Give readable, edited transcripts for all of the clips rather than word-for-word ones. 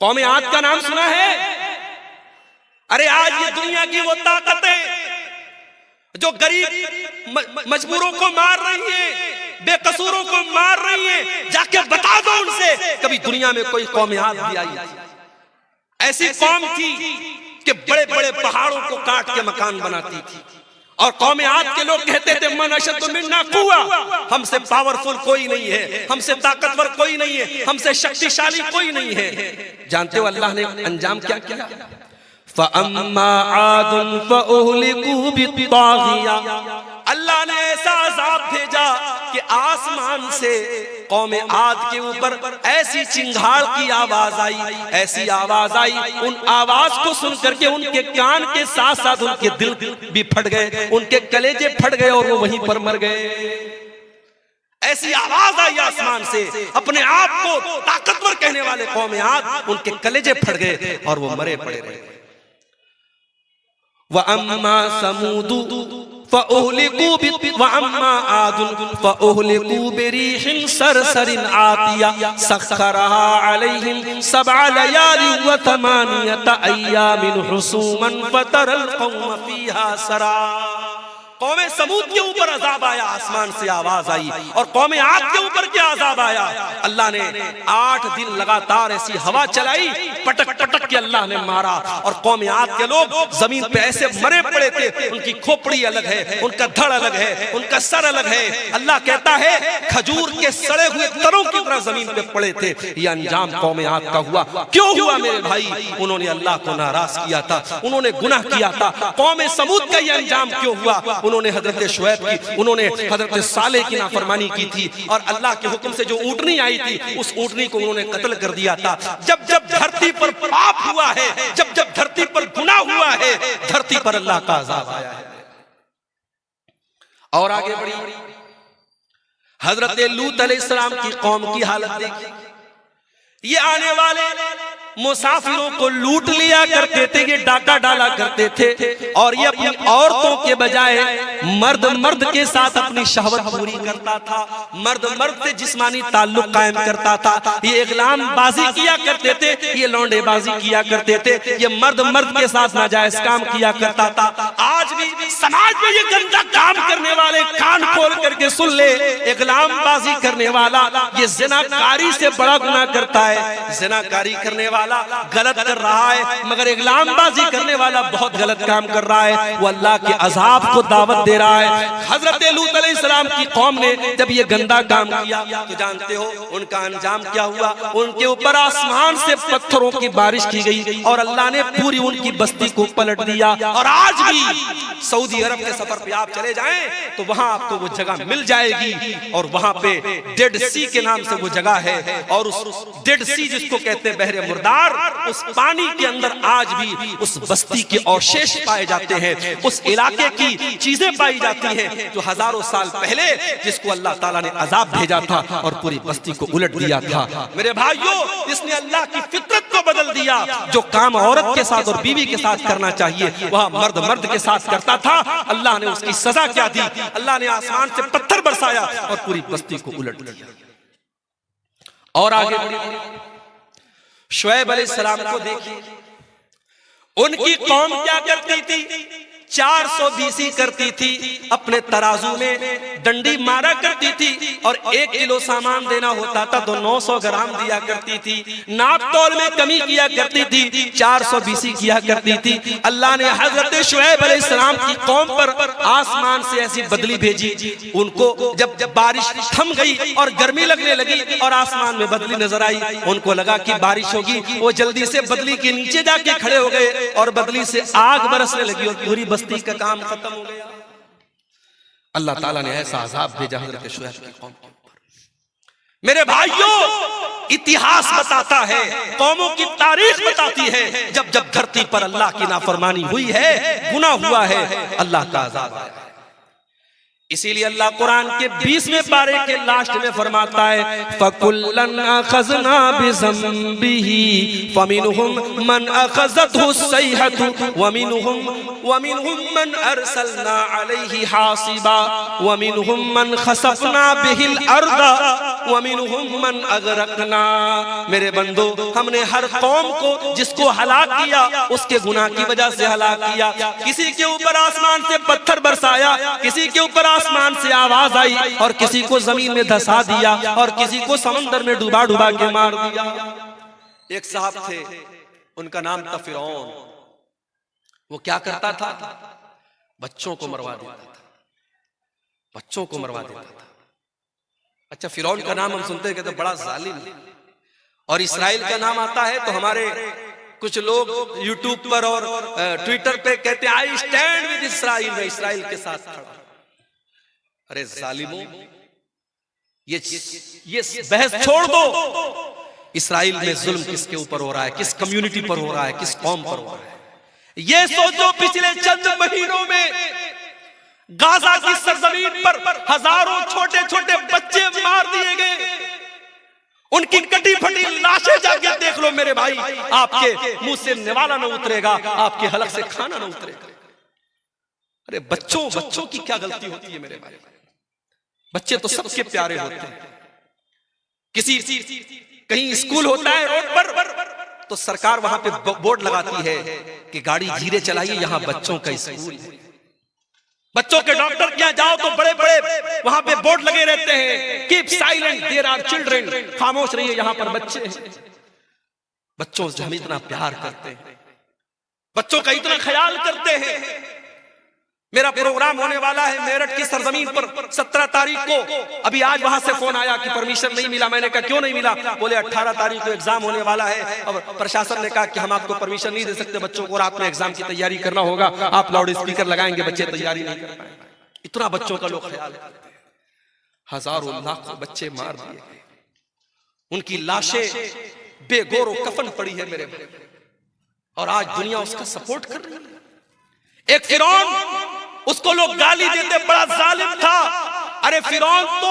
कौम आद का नाम सुना है? अरे आज ये दुनिया की वो ताकतें जो गरीब मजबूरों को मार रही हैं, बेकसूरों को मार रही हैं, जाके बता दो उनसे कभी दुनिया में कोई कौम आद भी आई? ऐसी कौम थी कि बड़े बड़े पहाड़ों को काट के मकान बनाती थी, और कौम आद के लोग कहते थे मन अशद्दु मिन्ना कुव्वा, हमसे पावरफुल कोई नहीं है, हमसे ताकतवर कोई नहीं है, हमसे शक्तिशाली कोई नहीं है। जानते हो अल्लाह ने अंजाम क्या किया? फ़अम्मा आदुन फ़उहलिकू बित्ताग़िया, अल्लाह ने ऐसा अज़ाब भेजा कि आसमान से कौम आद के ऊपर ऐसी चिंगाड़ की आवाज आई, ऐसी आवाज आई, उन आवाज को सुन करके उनके कान के साथ साथ उनके दिल भी फट गए, उनके कलेजे फट गए और वो वहीं पर मर गए। ऐसी आवाज आई आसमान से, अपने आप को ताकतवर कहने वाले कौम आद, उनके कलेजे फट गए और वो मरे पड़े रहे। व अम्मा समूदु फ़उहलिकू व अम्मा आदुन फ़उहलिकू बिरीहिन सरसरिन आतिया सख्खरहा अलैहिम सबअ लयालिन व थमानियत अय्यामिन हुसूमन फतरल कौम फीहा सरा। कौम समूद के ऊपर अजाब आया, आसमान से आवाज आई, और कौम आद के ऊपर क्या अजाब आया? अल्लाह ने 8 दिन लगातार ऐसी हवा चलाई, पटक पटक के अल्लाह ने मारा, और कौम आद के लोग जमीन पे ऐसे मरे पड़े थे, उनकी खोपड़ी अलग है, उनका धड़ अलग है, उनका सर अलग है। अल्लाह कहता है खजूर के सड़े हुए तरों की तरह जमीन पे पड़े थे। यह अंजाम कौम आद का हुआ। क्यों हुआ मेरे भाई? उन्होंने अल्लाह को नाराज किया था, उन्होंने गुनाह किया था। कौम समूद का यह अंजाम क्यों हुआ? उन्होंने हजरत शुएब की, उन्होंने हजरत सालेह की नाफरमानी की थी, और अल्लाह के हुक्म से जो ऊँटनी आई थी उस ऊँटनी को उन्होंने कत्ल कर दिया था। जब जब धरती पर पाप हुआ है, जब जब धरती पर गुनाह हुआ है, धरती पर अल्लाह का अज़ाब आया है। और आगे बढ़ी, हजरत लूत अलैहिस्सलाम की कौम की हालत देखिए। ये आने वाले मुसाफिरों को लूट लिया करते थे, ये डाका डाला करते थे, और ये अपनी औरतों के बजाय मर्द मर्द के साथ अपनी शहवत पूरी करता था, मर्द मर्द से जिस्मानी ताल्लुक कायम करता था। ये इग़लाम बाजी किया करते थे, ये लौंडे बाजी किया करते थे, ये मर्द मर्द के साथ नाजायज काम किया करता था। आज भी समाज में ये गंदा काम करने वाले कान खोल करके सुन ले, इग़लाम बाजी करने वाला ये ज़िनाकारी से बड़ा गुनाह करता है। ज़िनाकारी करने वाला गलत कर रहा है, मगर इग़लामबाजी करने वाला बहुत गलत काम कर रहा है, वो अल्लाह के अजाब को दावत दे रहा है। हजरत लूत अलैहिस्सलाम की कौम ने जब ये गंदा काम किया तो जानते हो उनका अंजाम क्या हुआ? उनके ऊपर आसमान से पत्थरों की बारिश की गई, और अल्लाह ने पूरी उनकी बस्ती को पलट दिया। और आज भी सऊदी अरब के सफर पे आप चले जाएं तो वहां आपको वो जगह मिल जाएगी, और वहां पे डेड सी के नाम से वो जगह है, और उस डेड सी जिसको कहते हैं बहरे मुर्दार, उस पानी के अंदर आज भी उस बस्ती के अवशेष पाए जाते हैं, उस इलाके की चीजें पाई जाती हैं जो हजारों साल पहले जिसको अल्लाह ताला ने अजाब भेजा था और पूरी बस्ती को उलट दिया था। मेरे भाइयों, इसने अल्लाह की फितरत को बदल दिया। जो काम औरत के साथ और बीवी के साथ करना चाहिए वह मर्द मर्द के साथ करता था। अल्लाह ने उसकी सजा क्या दी? अल्लाह ने आसमान से पत्थर बरसाया और पूरी बस्ती को उलट दिया। और आगे शुएब अलैहिस्सलाम को देखिए, उनकी कौम क्या करती थी? 400 BC करती थी, अपने तराजू में डंडी मारा करती थी, और 1 किलो सामान देना होता था तो 900 ग्राम दिया करती थी। नाप तोल में कमी किया करती थी, 400 BC किया करती थी। अल्लाह ने हजरत शुएब अलैहिस्सलाम की कौम पर आसमान से ऐसी बदली भेजी, उनको जब बारिश थम गई और गर्मी लगने लगी और आसमान में बदली नजर आई, उनको लगा कि बारिश होगी, वो जल्दी से बदली के नीचे जाके खड़े हो गए, और बदली से आग बरसने लगी और पूरी बस्ती का काम खत्म हो गया। अल्लाह ताला ने ऐसा अजाब भेजा हजरत शुएब की कौम के ऊपर। मेरे भाइयों, इतिहास बताता है, कौमों की तारीख बताती है, जब जब धरती पर अल्लाह की नाफरमानी हुई है, गुनाह हुआ है, अल्लाह का अजाब आया है। इसीलिए अल्लाह कुरान के 20वें पारे के लास्ट में फरमाता है फकुल्लन अखज़ना बिज़ंबिही फमिनहुम मन अखज़तहु सैहतु वमिनहुम मन अरसलना अलैहि हासिबा वमिनहुम मन खसफना बिहिल अर्दा वमिनहुम मन अगरकना। मेरे बंदो, हमने हर कौम को जिसको हलाक किया उसके गुनाह की वजह से हलाक किया। किसी के ऊपर आसमान से पत्थर बरसाया, किसी के ऊपर आसमान से आवाज आई और किसी को जमीन में धंसा दिया और किसी को समंदर में डुबा डुबा के मार दिया। एक साहब थे, उनका नाम था फिरौन। वो क्या करता था? बच्चों को मरवा देता था, बच्चों को मरवा देता था। अच्छा, फिरौन का नाम हम सुनते हैं कहते बड़ा जालिम, और इस्राइल का नाम आता है तो हमारे कुछ लोग यूट्यूब पर और ट्विटर पे कहते हैं आई स्टैंड विद इस्राइल, मैं इस्राइल के साथ खड़ा। अरे जालिमों, ये बहस छोड़ दो। इस्राइल में जुल्म किसके ऊपर हो रहा है, किस कम्युनिटी पर हो रहा है, किस कौम पर हो रहा है? ये सोचो, पिछले चंद महीनों में गाजा की सरजमीन पर हजारों छोटे छोटे बच्चे मार दिए गए। उनकी कटी फटी लाशें जाके देख लो मेरे भाई, आपके मुंह से निवाला न उतरेगा, आपके हलक से खाना न उतरेगा। अरे बच्चों की क्या गलती होती है मेरे भाई? बच्चे तो सबके प्यारे होते हैं। किसी कहीं स्कूल होता है रोड पर तो सरकार वहां पे बोर्ड लगाती है कि गाड़ी धीरे चलाइए, यहां बच्चों का स्कूल है। बच्चों के डॉक्टर के यहाँ जाओ तो बड़े बड़े वहां पे बोर्ड लगे रहते हैं, keep silent there are children, खामोश रहिए यहां पर बच्चे हैं। बच्चों से हम इतना प्यार करते हैं, बच्चों का इतना ख्याल करते हैं। मेरा प्रोग्राम होने वाला है मेरठ की सरजमीन पर 17 तारीख को। अभी आज वहां से फोन आया कि परमिशन नहीं मिला। मैंने कहा क्यों नहीं मिला? बोले 18 तारीख को एग्जाम होने वाला है और प्रशासन ने कहा कि हम आपको परमिशन नहीं दे सकते, बच्चों को रात में एग्जाम की तैयारी करना होगा, आप लाउड स्पीकर लगाएंगे, बच्चे तैयारी नहीं कर पाएंगे। इतना बच्चों का लोग ख्याल करते हैं। हजारों लाखों बच्चे मार दिए गए, उनकी लाशें बेगौर कफन पड़ी है मेरे भाई, और आज दुनिया उसका सपोर्ट कर रही है। एक फिरौन, उसको लोग गाली देते बड़ा जालिम था। अरे फिरौन तो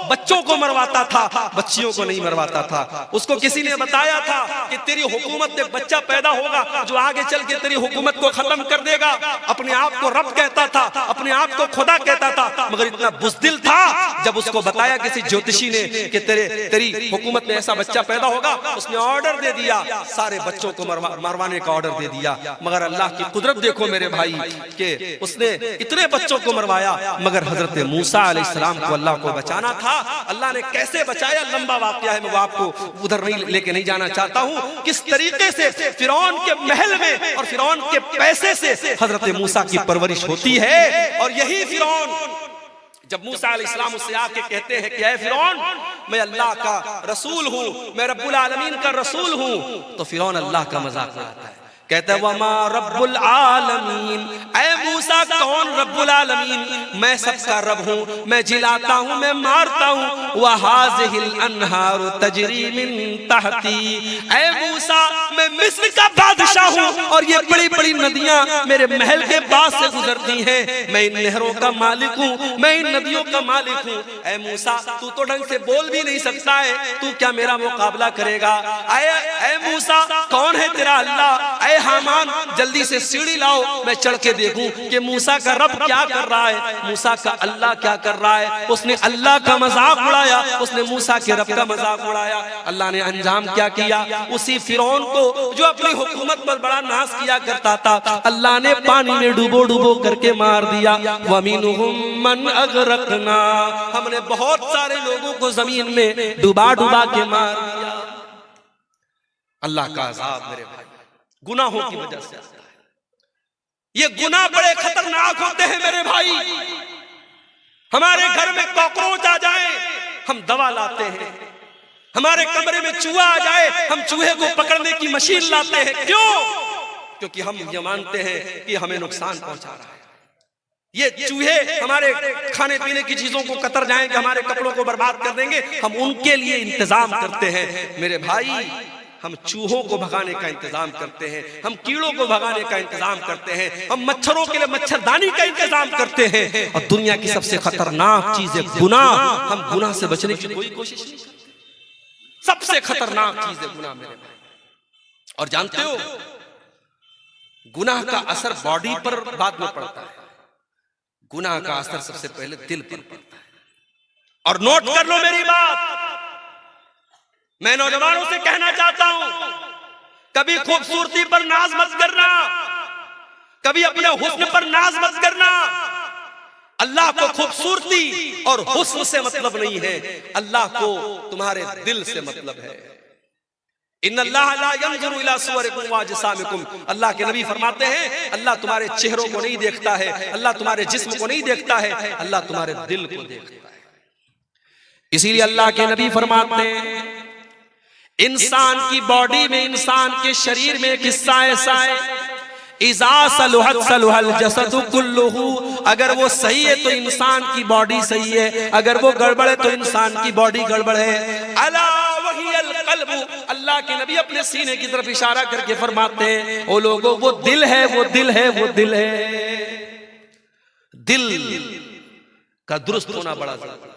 बच्चों को मरवाता था, बच्चियों को नहीं मरवाता था। उसको किसी ने बताया था कि तेरी हुकूमत में बच्चा पैदा होगा जो आगे चल के तेरी हुकूमत को खत्म कर देगा। अपने आप को रब कहता था, अपने आप को खुदा कहता था, मगर इतना बुज़दिल था जब उसको बताया किसी ज्योतिषी ने कि तेरी हुकूमत में ऐसा बच्चा पैदा होगा, उसने ऑर्डर दे दिया, सारे बच्चों को मरवाने का ऑर्डर दे दिया। मगर अल्लाह की कुदरत देखो मेरे भाई कि उसने इतने बच्चों को मरवाया, मगर हजरत मूसा अलैहिस्सलाम को अल्लाह को बचाना था। अल्लाह ने कैसे बचाया, लंबा वाकया है, मैं वो आपको उधर नहीं लेके नहीं जाना चाहता हूं। किस तरीके से फिरौन के महल में और फिरौन के पैसे से हजरत मूसा की परवरिश होती है। और यही फिरौन जब मूसा अलैहिस्सलाम उससे आके कहते हैं कि ऐ फिरौन, मैं अल्लाह का रसूल हूं, मैं रब्बुल आलमीन का रसूल हूं, तो फिरौन अल्लाह का मजाक उड़ाता है, कहता है वमा रब्बुल आलमीन, ऐ मूसा कौन रब्बुल आलमीन? मैं सबका रब हूँ, मैं जिलाता हूँ, मैं मारता हूँ। वहाज़िहिल अनहारु तजरी मिन तहती, ऐ मूसा मैं मिस्र का बादशाह हूँ और ये बड़ी बड़ी नदियाँ मेरे महल के पास से गुजरती हैं। मैं इन नहरों का मालिक हूँ, मैं इन नदियों का मालिक हूँ। ऐ मूसा तू तो ढंग से बोल भी नहीं सकता है, तू क्या मेरा मुकाबला करेगा? ऐ मूसा कौन है तेरा अल्लाह? हामान जल्दी से सीढ़ी लाओ, मैं चढ़ के देखूं कि मूसा का रब क्या कर रहा है, मूसा का अल्लाह क्या कर रहा है। उसने अल्लाह का मजाक उड़ाया, उसने मूसा के रब का मजाक उड़ाया। अल्लाह ने अंजाम क्या किया? उसी फिरौन को जो अपनी हुकूमत पर बड़ा नाश किया करता था, अल्लाह ने पानी में डुबो डुबो करके मार दिया। वमिनहुम मन अगरकना, हमने बहुत सारे लोगों को जमीन में डुबा डुबा के मार दिया। अल्लाह का अज़ाब मेरे भाई गुनाहों की वजह से आता है। ये गुनाह बड़े खतरनाक होते हैं मेरे भाई। हमारे घर में कॉकरोच आ जाए, हम दवा लाते हैं। हमारे कमरे में चूहा आ जाए, हम चूहे को पकड़ने की मशीन लाते हैं। क्यों? क्योंकि हम ये मानते हैं कि हमें नुकसान पहुंचा रहा है। ये चूहे हमारे खाने पीने की चीजों को कतर जाएंगे, हमारे कपड़ों को बर्बाद कर देंगे, हम उनके लिए इंतजाम करते हैं। मेरे भाई हम चूहों को भगाने का इंतजाम करते हैं, हम कीड़ों को भगाने का इंतजाम करते हैं, हम मच्छरों के लिए मच्छरदानी का इंतजाम करते हैं। और दुनिया की सबसे खतरनाक चीज है गुनाह। हम गुनाह से बचने की कोई कोशिश नहीं करते। सबसे खतरनाक चीज है गुनाह मेरे भाई। और जानते हो गुनाह का असर बॉडी पर बाद में पड़ता है, गुनाह का असर सबसे पहले दिल पर पड़ता है। और नोट कर लो मेरी बात, मैं नौजवानों से कहना चाहता हूं, कभी खूबसूरती पर नाज मत करना, कभी अपने हुस्न पर नाज मत करना। अल्लाह को खूबसूरती और हुस्न से मतलब नहीं है, अल्लाह को तुम्हारे दिल से मतलब है। इन्नल्लाह ला यंजुरु इला सुवरिकुम व अजसामिकुम, अल्लाह के नबी फरमाते हैं अल्लाह तुम्हारे चेहरों को नहीं देखता है, अल्लाह तुम्हारे जिस्म को नहीं देखता है, अल्लाह तुम्हारे दिल को देखता है। इसीलिए अल्लाह के नबी फरमाते हैं इंसान की बॉडी में, इंसान के शरीर में एक हिस्सा ऐसा है, इज़ा सलुहत सलुहल जसदु कुल्लुहु, अगर वो सही है तो इंसान की बॉडी सही है, अगर वो गड़बड़ है तो इंसान की बॉडी गड़बड़ है। अला वहियल क़ल्बु, अल्लाह के नबी अपने सीने की तरफ इशारा करके फरमाते हैं ओ लोगों वो दिल है, वो दिल है, वो दिल है। दिल का दुरुस्त होना बड़ा जरूरी है।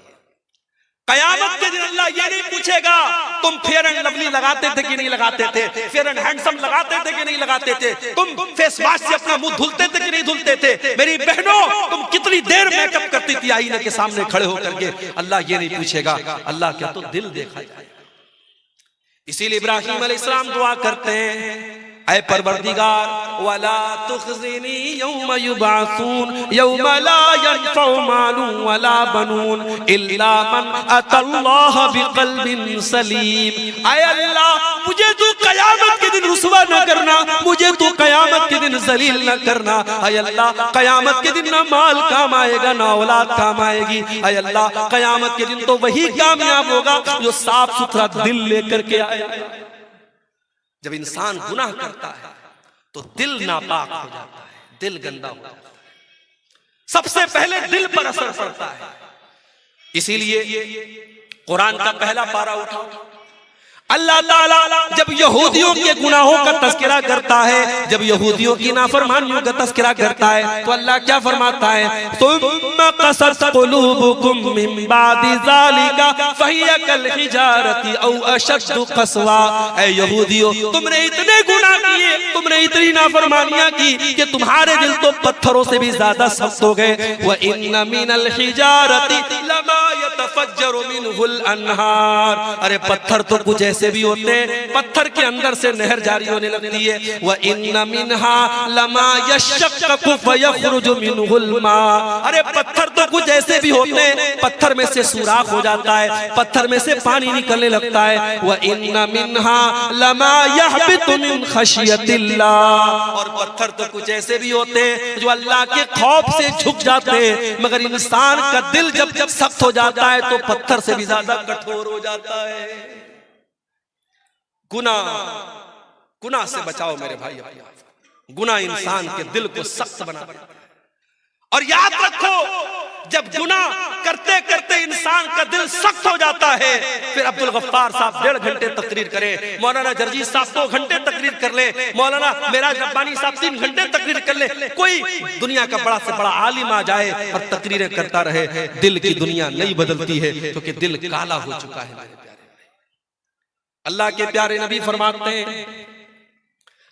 कयामत के दिन अल्लाह ये नहीं पूछेगा तुम फेयर एंड लवली लगाते थे कि नहीं लगाते थे, फेयर एंड हैंडसम लगाते थे कि नहीं लगाते थे, तुम फेस वॉश से अपना मुंह धुलते थे कि नहीं धुलते थे, मेरी बहनों तुम कितनी देर मेकअप करती थी आईने के सामने खड़े होकर के, अल्लाह ये नहीं पूछेगा। अल्लाह क्या तो दिल देखा जाए। इसीलिए इब्राहीम अलैहिस्सलाम दुआ करते हैं ऐ परवरदिगार वला तुखज़िनी यौम युबअसून यौम ला यनफ़उ मालुन वला बनून इल्ला मन अतल्लाह बिक़ल्बिन सलीम। ऐ अल्लाह मुझे तू कयामत के दिन रुसवा न करना, मुझे तू कयामत के दिन जलील न करना। ऐ अल्लाह कयामत के दिन ना माल काम आएगा ना औलाद काम आएगी। ऐ अल्लाह कयामत के दिन तो वही कामयाब होगा जो साफ सुथरा दिल लेकर के आएगा। जब इंसान गुनाह करता है तो दिल नापाक हो जाता है, दिल गंदा हो जाता है, सबसे पहले दिल पर असर पड़ता है। इसीलिए कुरान का पहला पारा उठाओ, अल्लाह ताला जब यहूदियों के गुनाहों का तज़किरा करता है, जब यहूदियों की नाफरमानियों का तज़किरा करता है तो अल्लाह क्या फरमाता है, सुम्मा क़सत क़ुलूबुकुम मिन बादि ज़ालिका फ़हिय कल हिजारति औ अशद्दु क़स्वा। ऐ यहूदियों तुमने इतने गुनाह किए, तुमने इतनी नाफरमानियां की कि तुम्हारे दिल तो पत्थरों से भी ज्यादा सख्त हो गए। व इन्ना मिनल हिजारति लमा यतफज्जरु मिनहुल अनहार, अरे पत्थर तो कुछ ऐसे भी होते हैं पत्थर के अंदर से नहर जारी होने लगती है। व इन्ना मिनहा लमा यशक्ककु फयखरुजु मिनहुल मा, अरे पत्थर तो कुछ ऐसे भी होते हैं पत्थर में से सुराख हो जाता है, पत्थर में से पानी निकलने लगता है। व इन्ना मिनहा लमा यहबितु मिन खशियतिल्लाह, और पत्थर तो कुछ ऐसे भी होते हैं जो अल्लाह के खौफ से झुक जाते हैं, मगर इंसान का दिल जब जब सख्त हो जाता है तो पत्थर से भी ज्यादा कठोर हो जाता है। गुनाह से बचाओ मेरे भाई, गुनाह इंसान के दिल को सख्त बना देता है। और याद रखो जब गुनाह करते करते इंसान का दिल सख्त हो जाता है, फिर अब्दुल गफ्फार साहब 1.5 घंटे तकरीर करें, मौलाना जर्जी साहब 2 घंटे तकरीर कर ले, मौलाना मेराज रब्बानी साहब 3 घंटे तकरीर कर ले, कोई दुनिया का बड़ा से बड़ा आलिम आ जाए और तकरीरें करता रहे, दिल की दुनिया नहीं बदलती है क्योंकि दिल काला हो चुका है। अल्लाह के प्यारे नबी फरमाते हैं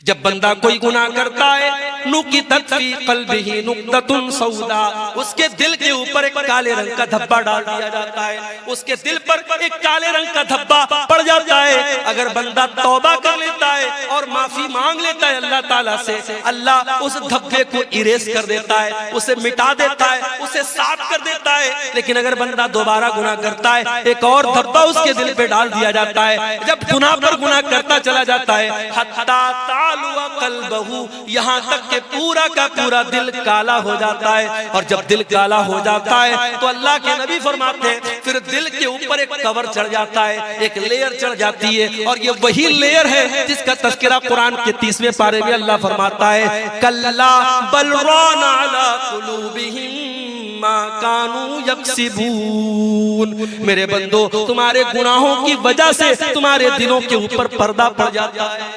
जब बंदा कोई गुनाह करता है नुकितत फी क़ल्बिही नुक्ततुन सौदा, उसके दिल के ऊपर एक काले रंग का धब्बा डाल दिया जाता है, उसके दिल पर एक काले रंग का धब्बा पड़ जाता है। अगर बंदा तौबा कर लेता है और माफी मांग लेता है अल्लाह ताला से, अल्लाह उस धब्बे को इरेज कर देता है, उसे मिटा देता है, उसे साफ कर देता है। लेकिन अगर बंदा दोबारा गुनाह करता है एक और धब्बा उसके दिल पे डाल दिया जाता है, जब गुनाह पर गुनाह करता चला जाता है हत्ता तालुआ क़ल्बहु, यहाँ तक के पूरा का पूरा दिल काला हो जाता है। और जब दिल काला हो जाता है तो अल्लाह के नबी फरमाते हैं फिर दिल के ऊपर एक कवर चढ़ जाता है, एक लेयर चढ़ जाती है, और ये वही लेयर है जिसका तज़किरा कुरान के 30वें पारे में अल्लाह फरमाता है कल्ला बल राना अला कुलूबिहिम बिमा कानू यक्सिबून। मेरे बंदो, तुम्हारे गुनाहों की वजह से तुम्हारे दिलों के ऊपर पर्दा पड़ जाता है।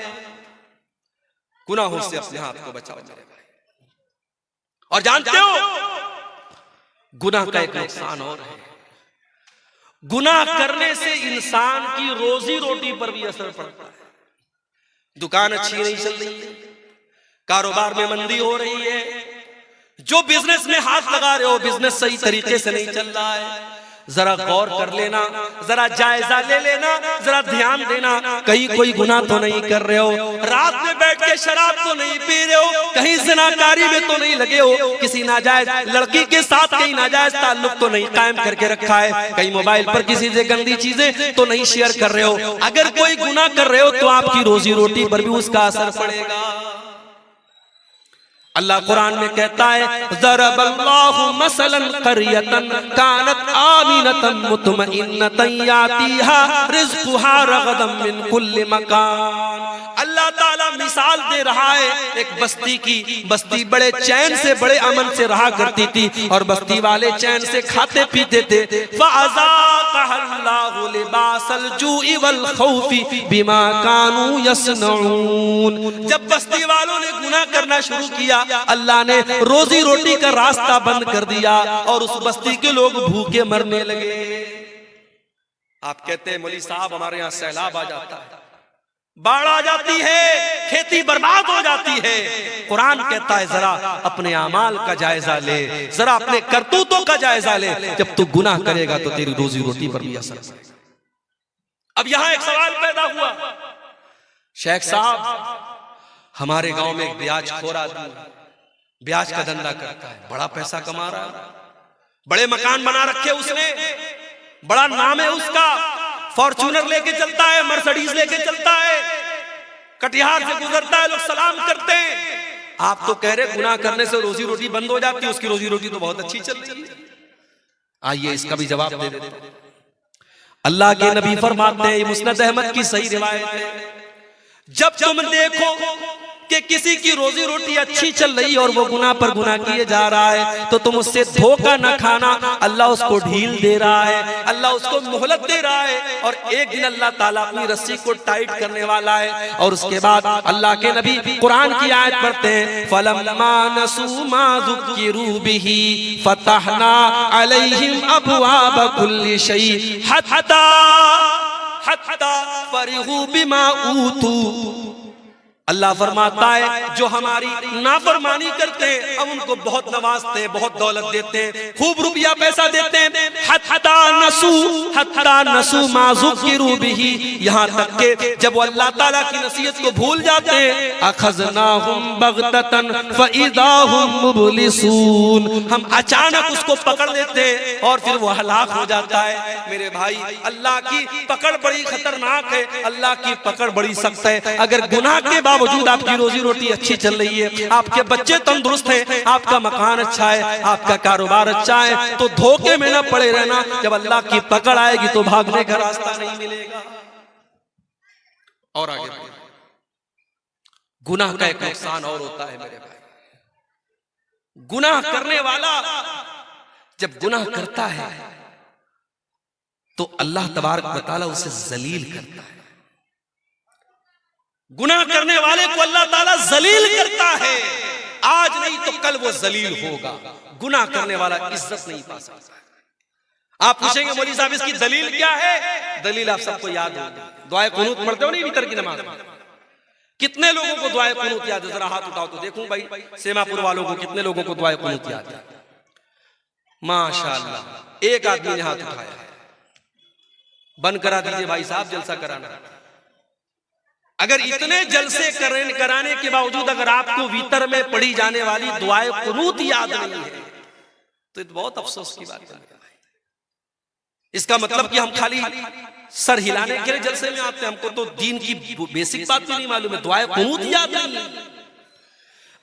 गुनाहों से अपने हाथ को बचाओ मेरे भाई। और जानते हो गुनाह का एक नुकसान और है, गुनाह करने से इंसान की रोजी रोटी पर भी असर पड़ता है। दुकान अच्छी नहीं चल रही है, कारोबार में मंदी हो रही है, जो बिजनेस में हाथ लगा रहे हो बिजनेस सही तरीके से नहीं चल रहा है, जरा गौर कर लेना, जरा जायजा ले लेना, जरा ध्यान देना, कहीं कोई गुनाह तो नहीं कर रहे हो, रात में बैठ के शराब तो नहीं पी रहे हो, कहीं ज़िनाकारी में तो नहीं लगे हो, किसी नाजायज लड़की के साथ कहीं नाजायज ताल्लुक तो नहीं कायम करके रखा है, कहीं मोबाइल पर किसी से गंदी चीजें तो नहीं शेयर कर रहे हो। अगर कोई गुनाह कर रहे हो तो आपकी रोजी रोटी पर भी उसका असर पड़ेगा। अल्लाह कुरान में कहता है, ज़रबल्लाहु मसलन क़रियतन कानत आमिनतन मुतमइन्नतन यातीहा रिज़्क़ुहा रग़दन मिन कुल्लि मकान। अल्लाह ताला मिसाल दे रहा है एक बस्ती की। बस्ती बड़े चैन से बड़े अमन से रहा करती थी और बस्ती वाले चैन से खाते पीते थे। फ़अज़ाक़हल्लाहु लिबासल जूइ वल खौफ़ि बिमा कानू यस्नऊन। जब बस्ती वालों ने गुनाह करना शुरू किया, अल्लाह ने रोजी रोटी का रास्ता बंद कर दिया और उस बस्ती के लोग भूखे मरने लगे। आप कहते हैं मौलवी साहब हमारे यहाँ सैलाब आ जाता है, बाढ़ आ जाती है, खेती बर्बाद हो जाती है। कुरान कहता है जरा अपने अमाल का जायजा ले, जरा अपने करतूतों का जायजा ले। जब तू गुनाह करेगा तो तेरी रोजी रोटी पर भी असर पड़ेगा। अब यहाँ एक सवाल पैदा हुआ, शेख साहब हमारे गांव में एक ब्याज खोर आदमी ब्याज का धंधा करता है, बड़ा पैसा कमा रहा है, बड़े मकान बना रखे उसने, बड़ा नाम है उसका, फॉर्च्यूनर लेके चलता है, मर्सिडीज लेके चलता है, कटिहार से गुजरता है, लोग सलाम करते हैं। आप तो कह रहे गुनाह करने से रोजी रोटी बंद हो जाती है, उसकी रोजी रोटी तो बहुत अच्छी चल रही है। आइए इसका भी जवाब दे देते हैं। अल्लाह के नबी फरमाते हैं, मुस्नद अहमद की सही रिवायत है, जब तुम देखो कि किसी की रोजी रोटी अच्छी चल रही है और वो गुनाह पर गुनाह किए जा रहा है तो तुम उससे धोखा न खाना। अल्लाह उसको ढील दे रहा है, अल्लाह उसको मोहलत दे रहा है और एक दिन अल्लाह ताला अपनी रस्सी को टाइट करने वाला है। और उसके बाद अल्लाह के नबी कुरान की आयत पढ़ते हैं, फलम्मा नसू मा ज़ुक्किरू बिही फतहना अलैहिम अबवाब कुल्लि शै हत्ता फरिहू बिमा ऊतू। अल्लाह फरमाता है जो हमारी नाफरमानी करते हैं हम उनको बहुत नवाजते हैं, बहुत दौलत देते हैं, खूब रुपया पैसा देते हैं। हत्ता नसू मा ज़ुक्किरू बिही, यहाँ तक के जब वो अल्लाह ताला की नसीहत को भूल जाते हैं, अखज़नाहुम बग़ततन फ़इज़ा हुम मुब्लिसून, हम अचानक उसको पकड़ लेते हैं और फिर वो हलाक हो जाता है। मेरे भाई अल्लाह की पकड़ बड़ी खतरनाक है, अल्लाह की पकड़ बड़ी सख्त है। अगर गुनाह के बावजूद आपकी रोजी रोटी अच्छी चल रही है, आपके बच्चे तंदुरुस्त हैं, आपका मकान अच्छा है, आपका कारोबार अच्छा है, तो धोखे में ना पड़े रहना। जब अल्लाह की पकड़ आएगी तो भागने का रास्ता नहीं मिलेगा। और आगे गुनाह का एक नुकसान और होता है मेरे भाई, गुनाह करने वाला जब गुनाह करता है तो अल्लाह तबारक व तआला उसे जलील करता है। गुनाह करने वाले को अल्लाह ताला जलील करता है, आज नहीं तो कल वो जलील होगा। गुनाह करने वाला इज्जत नहीं पा सकता। आप पूछेंगे मौलवी साहब इसकी दलील क्या है? दलील आप सबको याद होगी, दुआए कुनूत पढ़ते हो नहीं वितर की नमाज में? कितने लोगों को दुआए कुनूत याद है? जरा हाथ उठाओ तो देखूं भाई, सेमापुर वालों को कितने लोगों को दुआए कुनूत याद है? माशाअल्लाह, एक आदमी ने हाथ उठाया। बंद करा दीजिए भाई साहब, जलसा कराना। अगर इतने जलसे कराने के बावजूद अगर आपको वितर में पढ़ी जाने वाली दुआए कुनूत याद नहीं है तो बहुत अफसोस की बात है। इसका मतलब कि हम खाली सर हिलाने के लिए जलसे में आते हैं, हमको तो दीन की बेसिक बात भी नहीं मालूम है, दुआए कुनूत याद नहीं है।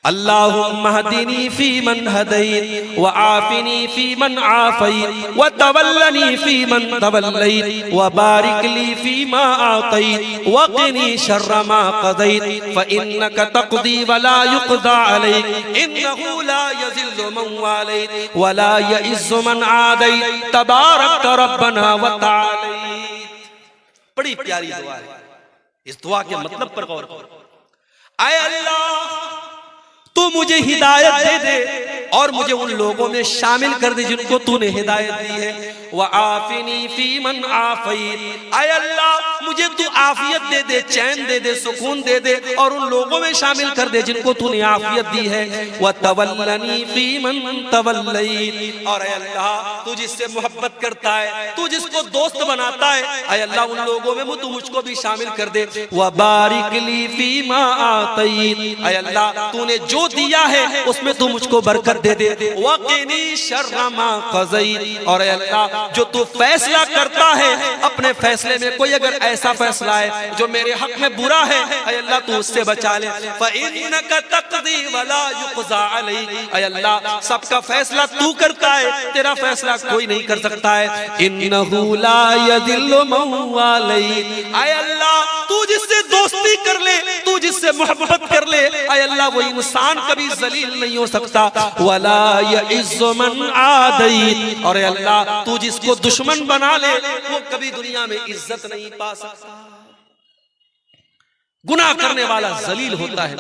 अल्लाहुम्मा हदीनी फी मन हदैत व आफिनी फी मन आफैत व तवल्लनी फी मन तवल्लैत व बारिक ली फी मा आतैत व क़िनी शर्र मा क़दैत फ इन्नका तक़दी व ला युक़दा अलैक इन्नहु ला यज़िल्लु मन वालैत व ला यइज़्ज़ु मन आदैत तबारक रब्बना व तआलैत। बड़ी प्यारी दुआ है। इस दुआ के मतलब पर गौर करो। आए अल्लाह, तू मुझे हिदायत दे दे और मुझे उन लोगों में शामिल कर दे जिनको तूने हिदायत दी है। व आफिनी फी मन आफैत, आए अल्लाह मुझे तू आफियत दे दे, चैन दे दे, सुकून दे दे और उन लोगों में शामिल कर दे जिनको तूने आफियत दी है। व तवल्लनी फी मन तवल्लैत, और आए अल्लाह तू जिससे मोहब्बत करता है, तू जिसको दोस्त बनाता है, आए अल्लाह उन लोगों में तू मुझको भी शामिल कर दे। व बारिक ली फी मा आतैत, आए अल्लाह तूने जो दिया है उसमें तू मुझको बरकत दे दे। व क़िनी शर्र मा क़ज़ैत, और अल्लाह जो तू फैसला करता है अपने फैसले में कोई अगर ऐसा फैसला है जो मेरे हक में बुरा है, ऐ अल्लाह तू उससे बचा ले। फ इन्नका तक़दी व ला युक़ज़ा अलैक, ऐ अल्लाह सबका फैसला तू करता है, तेरा फैसला कोई नहीं कर सकता है। इन्नहु ला यज़िल्लु मन वालैत, ऐ अल्लाह तू जिससे दोस्ती कर ले, तू जिससे मोहब्बत कर ले, ऐ अल्लाह वो इंसान कभी जलील नहीं हो सकता। वला यइज़्ज़ु मन आदैत, और अल्लाह तू जिसको दुश्मन बना ले वो कभी दुनिया में इज्जत नहीं पा सकता। गुनाह करने वाला जलील होता है।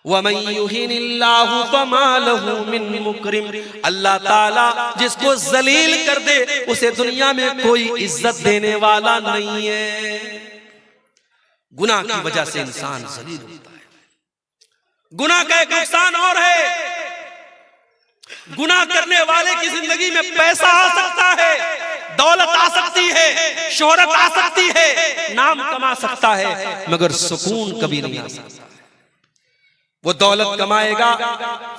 वमन युहिनिल्लाहु फमा लहू मिन मुकरिम, अल्लाह ताला जिसको जलील कर दे उसे दुनिया में कोई इज्जत देने वाला नहीं है। गुनाह की वजह से इंसान जलील होता है। गुनाह का एक नुकसान और है, गुनाह करने वाले की जिंदगी में पैसा आ सकता है, दौलत आ सकती है, शोहरत आ सकती है, नाम कमा सकता है, मगर सुकून कभी नहीं आ सकता। वो दौलत कमाएगा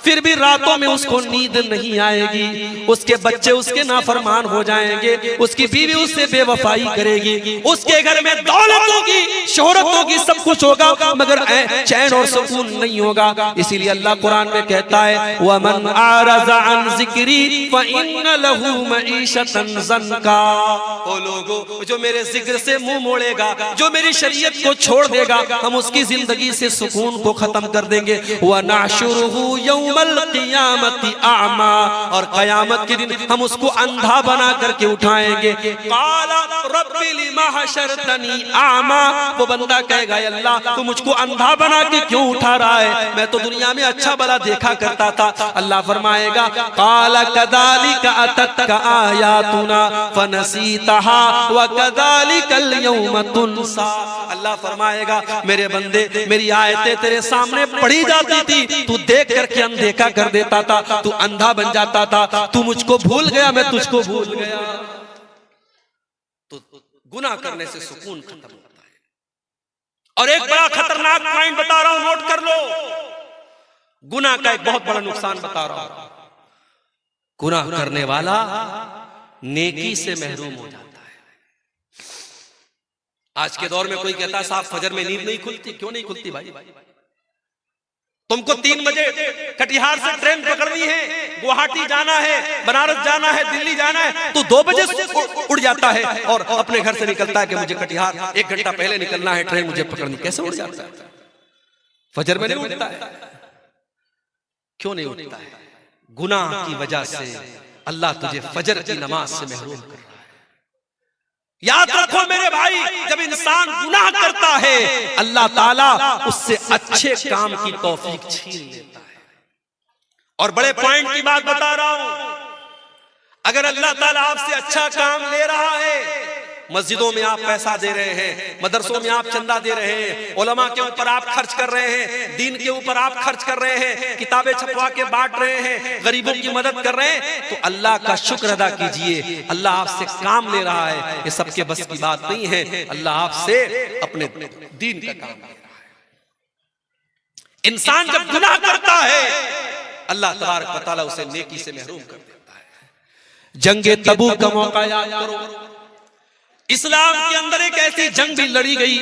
फिर भी रातों में उसको नींद नहीं आएगी, उसके बच्चे उसके नाफरमान हो जाएंगे, उसकी बीवी उससे बेवफाई करेगी, उसके घर में दौलत होगी, शोहरत होगी, सब कुछ होगा, मगर चैन और सुकून नहीं होगा। इसीलिए अल्लाह कुरान में कहता है वमन आरज़ा अन ज़िक्री फ़इन्न लहू मईशतन ज़न्का, ओ लोगों जो मेरे जिक्र से मुंह मोड़ेगा, जो मेरी शरीयत को छोड़ देगा, हम उसकी जिंदगी से सुकून को खत्म कर देंगे। व नाशुरुहु यौमल क़ियामति आमा, और क़यामत के दिन हम उसको अंधा बना करके उठाएंगे। क़ाला रब्बि लिमा हशरतनी आमा, वो बंदा कहेगा अल्लाह तू मुझको अंधा बना के क्यों उठा रहा है, मैं तो दुनिया में अच्छा भला देखा करता था। अल्लाह फरमाएगा क़ाला कज़ालिका अततका आयातुना फनसीतहा व कज़ालिकल यौम तुनसा, अल्लाह फरमाएगा मेरे बंदे मेरी आयतें तेरे सामने पढ़ी जाती थी, तू देख करके अनदेखा कर देता था, तू अंधा बन जाता था, तू मुझको भूल गया, मैं तुझको भूल गया। तो गुनाह करने से सुकून खत्म होता है। और एक बड़ा खतरनाक पॉइंट बता रहा हूं, नोट कर लो। गुनाह का एक बहुत बड़ा नुकसान बता रहा हूं, गुनाह करने वाला नेकी से महरूम हो जाता है। आज के दौर में कोई कहता है साहब फजर में नींद नहीं खुलती, क्यों नहीं खुलती भाई? तुमको 3 बजे कटिहार से ट्रेन पकड़नी है, गुवाहाटी जाना है, बनारस जाना है, दिल्ली जाना है, तो 2 बजे उड़ जाता है और अपने घर से निकलता है कि मुझे कटिहार 1 घंटा पहले निकलना है, ट्रेन मुझे पकड़नी। कैसे उड़ जाता है? फजर में नहीं उठता है। क्यों नहीं उठता है? गुनाह की वजह से अल्लाह तुझे फजर की नमाज से महरूम कर रहा है। याद रखो मेरे भाई, जब इंसान गुनाह करता है अल्लाह ताला उससे अच्छे काम की तौफीक छीन लेता है। और बड़े पॉइंट की बात बता रहा हूं, अगर अल्लाह ताला आपसे अच्छा काम ले रहा है, मस्जिदों में आप पैसा दे रहे हैं, मदरसों में आप चंदा दे रहे हैं, उलमा के ऊपर आप खर्च कर रहे हैं, दीन के ऊपर आप खर्च कर रहे हैं, किताबें छपवा के बांट रहे हैं, गरीबों की मदद कर रहे हैं, तो अल्लाह का शुक्र अदा कीजिए। अल्लाह आपसे काम ले रहा है, ये सबके बस की बात नहीं है। अल्लाह आपसे अपने दीन का काम ले रहा है। इंसान जब गुनाह करता है अल्लाह तबारक व तआला उसे नेकी से महरूम कर देता है। जंगे तबूक का मौका याद करो, इस्लाम के अंदर एक ऐसी जंग भी लड़ी गई,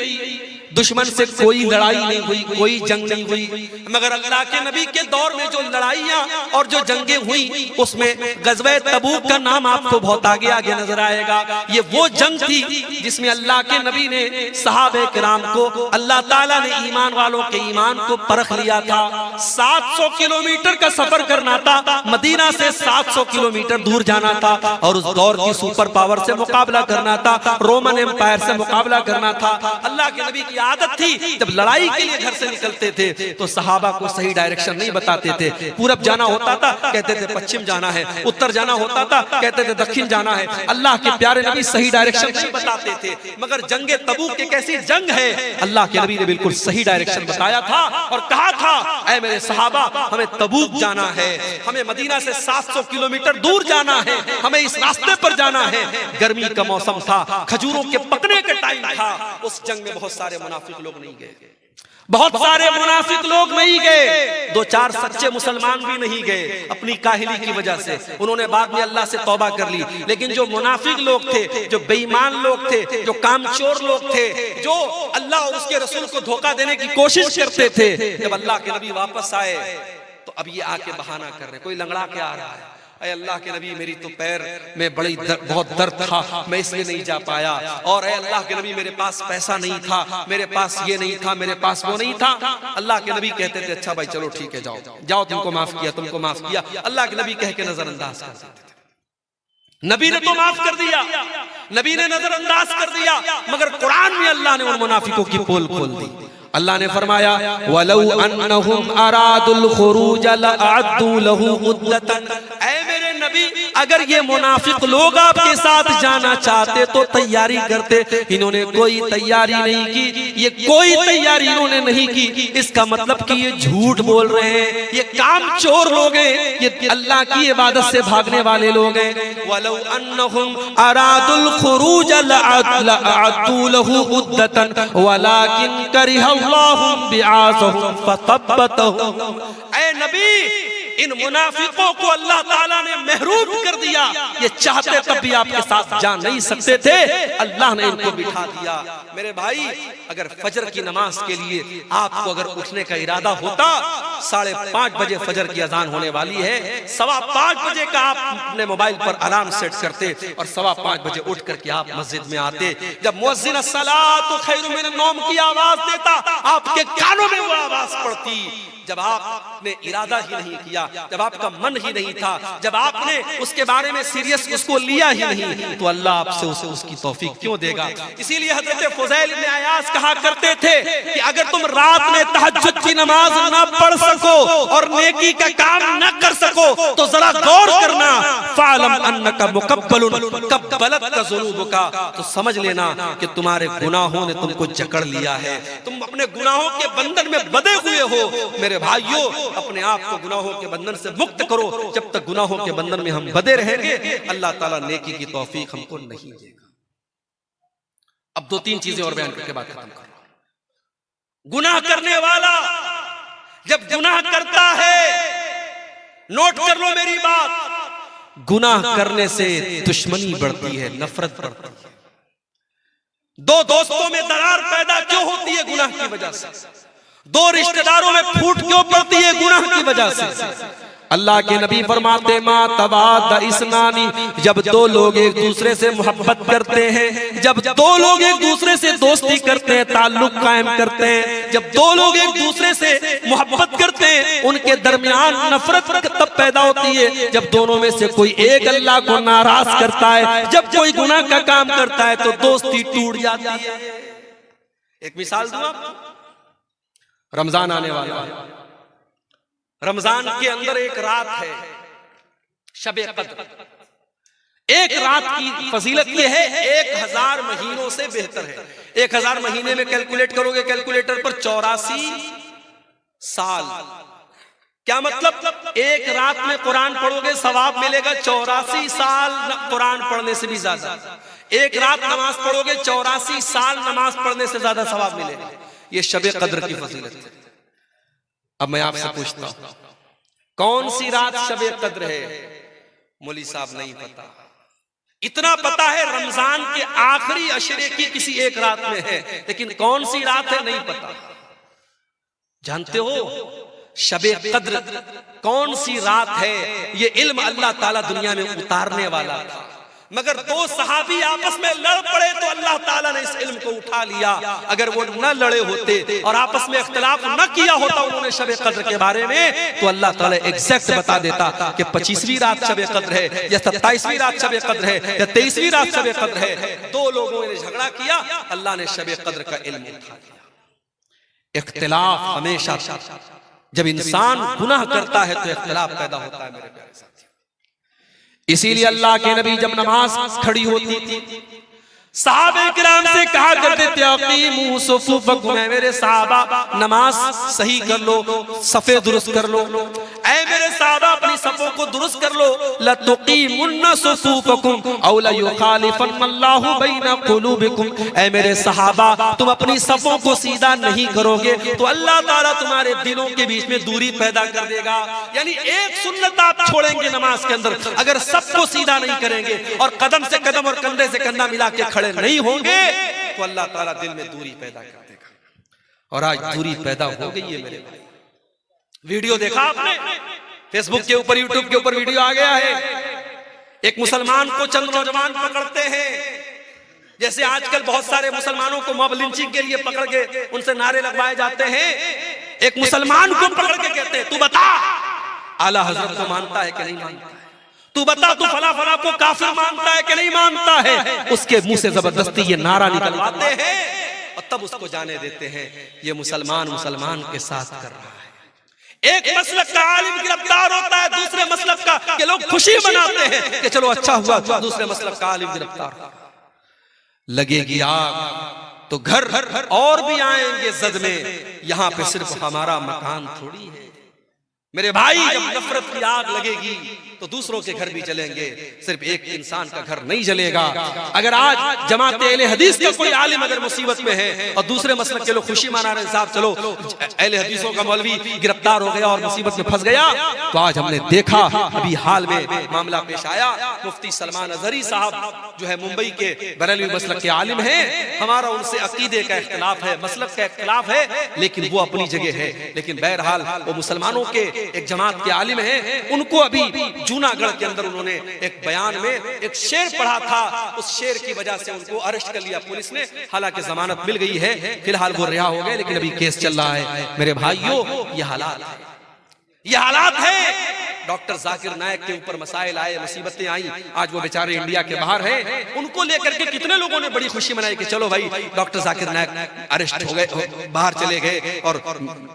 दुश्मन से कोई लड़ाई नहीं हुई, कोई जंग नहीं हुई, मगर अल्लाह के नबी के दौर में जो लड़ाइयां और जो जंगें हुई उसमें गज़वे तबूक का नाम आपको बहुत आगे आगे नजर आएगा। ये वो जंग थी जिसमें अल्लाह के नबी ने सहाबे किराम को, अल्लाह ताला ने ईमान वालों के ईमान को परख लिया था। 700 किलोमीटर का सफर करना था, मदीना से 700 किलोमीटर दूर जाना था और उस दौर की सुपर पावर से मुकाबला करना था, रोमन एम्पायर से मुकाबला करना था। अल्लाह के नबी की आदत थी जब लड़ाई के लिए घर से निकलते थे तो सहाबा को सही डायरेक्शन नहीं बताते थे। पूरब जाना होता था कहते थे पश्चिम जाना है, उत्तर जाना होता था कहते थे दक्षिण जाना है। अल्लाह के प्यारे नबी सही डायरेक्शन नहीं बताते थे, मगर जंगे तबूक एक ऐसी जंग है अल्लाह के नबी ने बिल्कुल सही डायरेक्शन बताया था और कहा था ऐ मेरे सहाबा हमें तबूक जाना है, हमें मदीना से 700 किलोमीटर दूर जाना है, हमें इस रास्ते पर जाना है। गर्मी का मौसम था, खजूरों के पकने का टाइम था। उस जंग में बहुत सारे मुनाफिक लोग नहीं गए, बहुत सारे मुनाफिक लोग नहीं गए, 2-4 सच्चे मुसलमान भी नहीं गए अपनी काहिली की वजह से। उन्होंने बाद में अल्लाह से तौबा कर ली, लेकिन जो मुनाफिक लोग थे, जो बेईमान लोग थे, जो कामचोर लोग थे, जो अल्लाह और उसके रसूल को धोखा देने की कोशिश करते थे, जब अल्लाह के नबी वापस आए तो अब ये आके बहाना कर रहे, कोई लंगड़ा के आ रहा है, अरे अल्लाह के नबी मेरी तो पैर में बहुत दर्द था, मैं इसलिए नहीं जा पाया, और अरे अल्लाह के नबी मेरे पास पैसा नहीं था, मेरे पास ये नहीं था, मेरे पास वो नहीं था। अल्लाह के नबी कहते थे अच्छा भाई चलो ठीक है, जाओ जाओ, तुमको माफ किया, तुमको माफ किया। अल्लाह के नबी कह के नजरअंदाज कर देते थे। नबी ने तो माफ कर दिया, नबी ने नजरअंदाज कर दिया, मगर कुरान में अल्लाह ने उन मुनाफिकों की पोल खोल दी। अल्लाह ने फरमाया वलौ अन्नहुम अरादुल खुरूज लअद्दू लहू उद्दतन, ऐ मेरे नबी अगर ये मुनाफिक लोग आपके साथ जाना चाहते तो तैयारी करते, इन्होंने कोई तैयारी नहीं की, ये कोई तैयारी इन्होंने नहीं की। इसका मतलब कि ये झूठ बोल रहे हैं, ये कामचोर लोग हैं, ये अल्लाह की इबादत से भागने वाले लोग हैं। वलौ अन्नहुम अरादुल खुरूज लअद्दू लहू उद्दतन वलाकिन करिह ऐ नबी इन मुनाफिकों को अल्लाह ताला ने महरूम कर दिया, ये चाहते तब भी आपके साथ जा नहीं सकते थे, अल्लाह ने इनको बिठा दिया। मेरे भाई अगर फजर की नमाज के लिए आपको अगर उठने का इरादा होता, 5:30 बजे फजर की अजान होने वाली है, 5:15 बजे का आप अपने मोबाइल पर अलार्म सेट करते और 5:15 बजे उठ करके आप मस्जिद में आते। जब मुअज्जिन अस्सलातु खैरुम मिनन नौम की आवाज देता आपके कानों में वो आवाज पड़ती। जब आपने इरादा ही नहीं किया, जब आपका मन ही नहीं था, जब आपने उसके बारे में सीरियस उसको लिया ही नहीं, तो अल्लाह आपसे उसे उसकी तौफीक क्यों देगा। इसीलिए हजरत फुज़ैल इब्न अयाज कहा करते थे कि अगर तुम रात में तहज्जुद की नमाज ना पढ़ सको और नेकी का काम ना कर सको तो जरा गौर करना, फ़अलम अन्नका मुक़ब्बलुन क़ब्बलतका ज़ुनूबुका, तो समझ लेना कि तुम्हारे गुनाहों ने तुमको जकड़ लिया है, तुम अपने गुनाहों के बंधन में बंधे हुए हो। मेरे भाइयों अपने आप को गुनाहों के बंधन से मुक्त करो, जब तक गुनाहों के बंधन में हम बंधे रहेंगे अल्लाह ताला नेकी की तौफीक हमको नहीं देगा। अब 2-3 चीजें और बयान करके बात खत्म कर रहा हूं। गुनाह करने वाला जब गुनाह करता है, नोट कर लो मेरी बात, गुनाह करने से दुश्मनी बढ़ती है, नफरत बढ़ती है। 2 दोस्तों में दरार पैदा क्यों होती है? गुनाह की वजह से। 2 रिश्तेदारों में फूट क्यों पड़ती है? गुनाह की वजह से। अल्लाह के नबी फरमाते मा तवाद इस्नानी, जब 2 लोग एक दूसरे से मोहब्बत करते हैं, जब 2 लोग एक दूसरे से दोस्ती करते हैं, ताल्लुक कायम करते हैं, जब 2 लोग एक दूसरे से मोहब्बत करते हैं, उनके दरमियान नफरत तब पैदा होती है जब दोनों में से कोई एक अल्लाह को नाराज करता है, जब कोई गुनाह का काम करता है तो दोस्ती टूट जाती है। एक मिसाल दूं आपको, रमजान आने वाला है, रमजान के अंदर एक रात है शबे कद्र। एक रात की फजीलत ये है 1000 महीनों से बेहतर है। 1000 महीने में कैलकुलेट करोगे कैलकुलेटर पर 84 साल। क्या मतलब? एक रात में कुरान पढ़ोगे सवाब मिलेगा 84 साल कुरान पढ़ने से भी ज्यादा। एक रात नमाज पढ़ोगे 84 साल नमाज पढ़ने से ज्यादा सवाब मिलेगा। ये शबे कद्र की फजीलत है। अब मैं आपसे पूछता हूं कौन सी रात शबे कद्र है? मौली साहब नहीं पता। इतना पता है रमजान के आखिरी अशरे की किसी एक रात में है, लेकिन कौन सी रात है नहीं पता। जानते हो शबे कद्र कौन सी रात है, ये इल्म अल्लाह ताला दुनिया में उतारने वाला था, मगर दो सहाबी आपस में लड़ पड़े तो अल्लाह ताला ने इस इल्म को उठा लिया। अगर वो न लड़े होते और आपस में इख्तिलाफ न किया होता उन्होंने शबे कद्र के बारे में, तो अल्लाह ताला एग्जैक्ट बता देता कि 25वीं रात शबे कद्र है या 27वीं रात शबे कद्र है या 23वीं रात शबे कद्र है। दो लोगों ने झगड़ा किया, अल्लाह ने शबे कद्र का इल्म उठा लिया। इख्तिलाफ हमेशा, जब इंसान गुनाह करता है तो इख्तिलाफ पैदा होता है मेरे प्यारे साथियों। इसीलिए अल्लाह के नबी जब नमाज खड़ी होती थी, सहाबे किराम से कहा करते थे अकीमू सुफूफकुम, मेरे सहाबा नमाज सही कर लो, सफे दुरुस्त कर लो। ऐ मेरे सहाबा अपनी सफों को दुरुस्त कर लो। लतुकीमुन्ना सुफूफकुम औ लयुखालिफन्नल्लाहु बैना कुलूबिकुम, ऐ मेरे सहाबा तुम अपनी सफों को सीधा नहीं करोगे तो अल्लाह ताला तुम्हारे दिलों के बीच में दूरी पैदा कर देगा। यानी एक सुन्नत आप छोड़ेंगे नमाज के अंदर, अगर सबको सीधा नहीं करेंगे और कदम से कदम और कंधे से कंधा मिला के खड़े नहीं होंगे तो अल्लाह ताला दिल में दूरी पैदा कर देगा। और आज दूरी पैदा हो गई है मेरे भाई। वीडियो देखा आपने, फेसबुक के ऊपर, यूट्यूब के ऊपर वीडियो आ गया है। एक मुसलमान को चंद नौजवान पकड़ते हैं, जैसे आजकल बहुत सारे मुसलमानों को मॉब लिंचिंग के लिए पकड़ के उनसे नारे लगवाए जाते हैं। एक मुसलमान को पकड़ के कहते हैं तू बता आला हजरत को मानता है कि नहीं मानता है, तू बता तू फला फला को काफिर मानता है कि नहीं मानता है। उसके मुंह से जबरदस्ती ये नारा निकलवाते हैं और तब उसको जाने देते हैं ये मुसलमान मुसलमान के साथ कर रहा है। एक मसलक का आलिम गिरफ्तार होता है दूसरे मसलक का, के लोग खुशी मनाते हैं कि चलो अच्छा हुआ दूसरे मसलक का आलिम गिरफ्तार। लगेगी आग तो घर और भी आएंगे जद में, यहाँ पे सिर्फ हमारा मकान थोड़ी है। मेरे भाई जब नफरत की आग लगेगी तो दूसरों के घर भी जलेंगे, सिर्फ एक इंसान का घर नहीं जलेगा। अगर आज जमात अहले हदीस का कोई आलिम अगर मुसीबत में है और दूसरे मसलक के लोग खुशी मना रहे हैं साहब चलो अहले हदीसों का मौलवी गिरफ्तार हो गया और मुसीबत में फंस गया, तो आज हमने देखा अभी हाल में मामला पेश आया। मुफ्ती सलमान अजहरी साहब जो है मुंबई के बरेलवी मसलक के आलिम हैं, हमारा उनसे अकीदे का इख्तिलाफ है, मसलक का इख्तिलाफ है, लेकिन वो अपनी जगह है। लेकिन बहरहाल वो मुसलमानों के एक जमात के आलिम हैं। उनको अभी जूनागढ़ के अंदर उन्होंने एक बयान में एक शेर पढ़ा था, उस शेर की वजह से उनको अरेस्ट कर लिया पुलिस ने। हालांकि जमानत मिल गई है, फिलहाल वो रिहा हो गए, लेकिन अभी केस चल रहा है। मेरे भाइयों ये हालात है। डॉक्टर जाकिर नायक के ऊपर मसाइल आए, मुसीबतें आई, आज वो बेचारे इंडिया के बाहर हैं। उनको लेकर के कितने लोगों ने बड़ी खुशी मनाई कि चलो भाई डॉक्टर जाकिर नायक अरेस्ट हो गए, बाहर चले गए और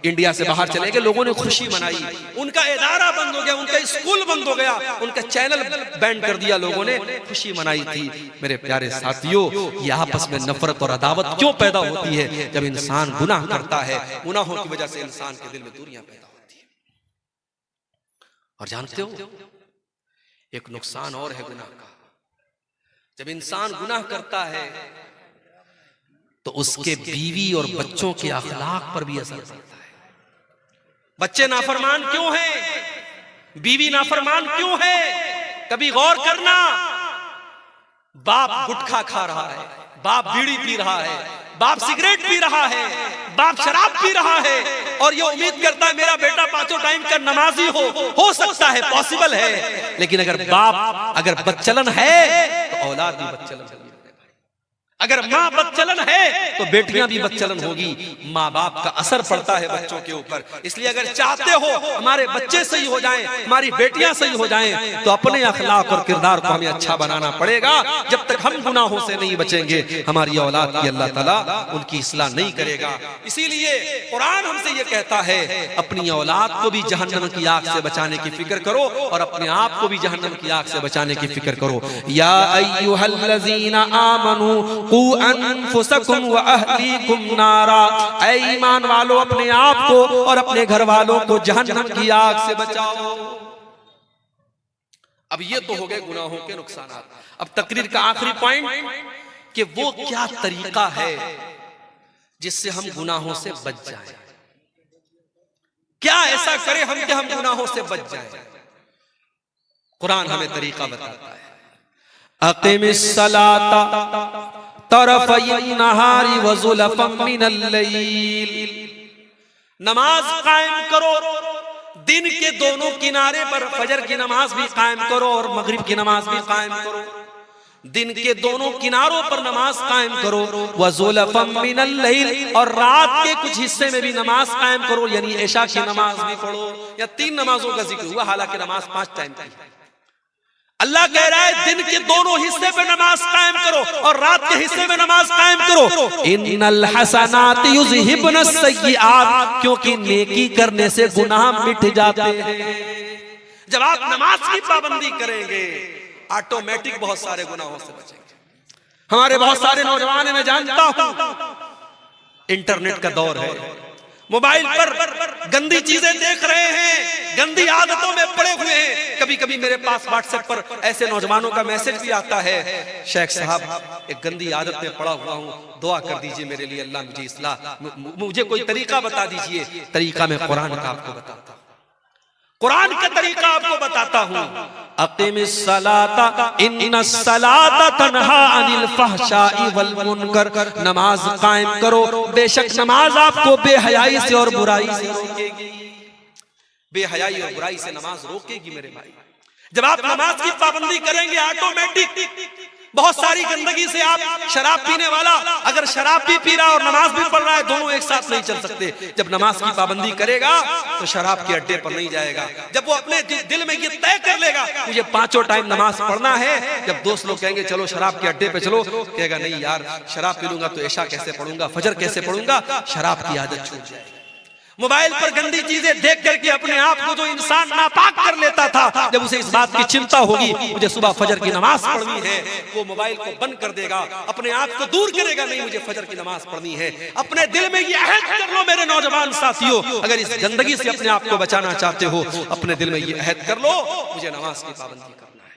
इंडिया से बाहर चले गए, लोगों ने खुशी मनाई। उनका इदारा बंद हो गया, उनका स्कूल बंद हो गया, उनका चैनल बैंड कर दिया, लोगों ने खुशी मनाई थी। मेरे प्यारे साथियों ये आपस में नफरत और अदावत क्यों पैदा होती है? जब इंसान गुनाह करता है, गुनाहों की वजह से इंसान के दिल में दूरियां पैदा होती है। और जानते हो एक नुकसान और है गुनाह का। जब इंसान गुनाह करता है तो उसके बीवी और बच्चों के अखलाक पर भी असर पड़ता है। बच्चे नाफरमान क्यों हैं? बीवी नाफरमान क्यों है? कभी गौर करना, बाप गुटखा खा रहा है, बाप बीड़ी पी रहा है, बाप सिगरेट पी रहा है, बाप शराब पी रहा है और ये उम्मीद करता है मेरा बेटा पांचों टाइम का नमाजी हो सकता है, पॉसिबल है। लेकिन अगर बाप अगर बदचलन है तो औलाद भी बदचलन होगी। अगर माँ बदचलन है तो बेटियां भी बदचलन होगी। माँ बाप का असर पड़ता है बच्चों के ऊपर। इसलिए अगर चाहते हो हमारे बच्चे सही हो जाएं, हमारी बेटियां सही हो जाएं, तो अपने अखलाक और किरदार को हमें अच्छा बनाना पड़ेगा। जब तक हम गुनाहों से नहीं बचेंगे हमारी औलाद की अल्लाह ताला उनकी इस्लाह नहीं करेगा। इसीलिए कुरान हमसे ये कहता है अपनी औलाद को भी जहन्नम की आग से बचाने की फिक्र करो और अपने आप को भी जहन्नम की आग से बचाने की फिक्र करो। या अय्युहल्लज़ीना आमनू कू अनफुसकुम व अहलीकुम नारा, ऐ ईमान वालों अपने आप को और अपने घर वालों को जहन्नम की आग से बचाओ। अब ये तो हो गए गुनाहों के नुकसान। अब तकरीर का आखिरी पॉइंट कि वो क्या तरीका है जिससे हम गुनाहों से बच जाएं। क्या ऐसा करें हम कि हम गुनाहों से बच जाएं? कुरान हमें तरीका बताता है। अक़िमिस्सलाता तरफ़यन नहारी व ज़ुलफ़म मिनल लैल, नमाज कायम करो दिन के दोनों किनारे पर, फजर की नमाज भी कायम करो और मगरिब की नमाज भी कायम करो, दिन के दोनों किनारों पर नमाज कायम करो, व ज़ुलफ़म मिनल लैल, और रात के कुछ हिस्से में भी नमाज कायम करो, यानी इशा की नमाज भी पढ़ो। या 3 नमाजों का जिक्र हुआ, हालांकि नमाज 5 टाइम की है। अल्लाह कह रहा है दिन के दोनों हिस्से पे नमाज कायम करो और रात के हिस्से में नमाज कायम करो। इन्नल हसनात युज़हिबन सय्यिआत, क्योंकि नेकी करने से गुनाह मिट जाते हैं। जब आप नमाज की पाबंदी करेंगे ऑटोमेटिक बहुत सारे गुनाहों से बचेंगे। हमारे बहुत सारे नौजवान, मैं जानता हूं, इंटरनेट का दौर है, मोबाइल पर गंदी चीजें देख रहे हैं, गंदी आदतों में पड़े हुए हैं। कभी कभी मेरे पास व्हाट्सएप पर ऐसे नौजवानों का मैसेज भी आता है, शेख साहब एक गंदी आदत में पड़ा हुआ हूँ, दुआ कर दीजिए मेरे लिए, अल्लाह मुझे इस्लाह, मुझे कोई तरीका बता दीजिए। तरीका मैं कुरान का आपको बताता हूँ, कुरान का तरीका आपको बताता हूँ। अक़िमिस्सलाता इन्नस्सलाता तन्हा अनिल फ़हशाई वल मुनकर, नमाज कायम करो, बेशक नमाज आपको बेहयाई से और बुराई से रोकेगी। बेहयाई और बुराई से नमाज रोकेगी मेरे भाई। जब आप नमाज की पाबंदी करेंगे ऑटोमेटिक बहुत सारी गंदगी से, आप शराब पीने वाला अगर शराब भी पी रहा और नमाज भी पढ़ रहा है, दोनों एक साथ नहीं चल सकते। जब नमाज की पाबंदी करेगा तो शराब के अड्डे पर नहीं जाएगा। जब वो अपने दिल में ये तय कर लेगा मुझे 5 टाइम नमाज पढ़ना है, जब दोस्त लोग कहेंगे चलो शराब के अड्डे पे चलो, कहेगा नहीं यार शराब पी लूंगा तो ऐशा कैसे पढ़ूंगा, फजर कैसे पढ़ूंगा, शराब की आदत छूट जाएगी। मोबाइल पर गंदी चीजें देख करके अपने आप को जो इंसान नापाक कर लेता था, जब उसे इस बात की चिंता होगी मुझे सुबह फजर की नमाज पढ़नी है, वो मोबाइल को बंद कर देगा, अपने आप को दूर करेगा, नहीं मुझे फजर की नमाज पढ़नी है। अपने दिल में ये अहद कर लो मेरे नौजवान साथियों, अगर इस गंदगी से अपने आप को बचाना चाहते हो, अपने दिल में ये अहद कर लो मुझे नमाज की पाबंदी करना है।